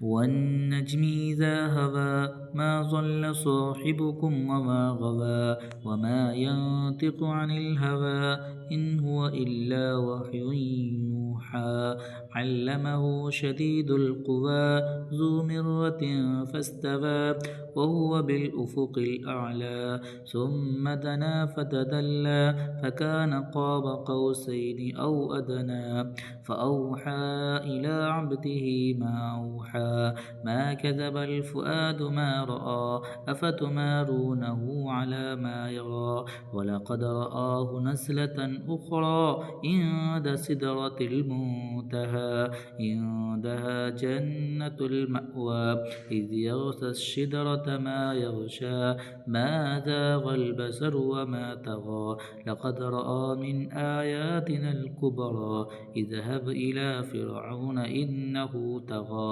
والنجم إذا هوى ما ضل صاحبكم وما غوى وما ينطق عن الهوى إن هو إلا وحي يوحى علمه شديد القوى ذو مرة فاستوى وهو بالأفق الأعلى ثم دنا فتدلى فكان قاب قوسين أو أدنى فأوحى إلى عبده ما أوحى ما كذب الفؤاد ما رأى أفتمارونه على ما يرى ولقد رآه نزلة أخرى عند سدرة المنتهى عندها جنة المأوى إذ يغشى الشجرة ما يغشى ما زاغ البصر وما طغى لقد رأى من آياتنا الكبرى اذهب إلى فرعون إنه طغى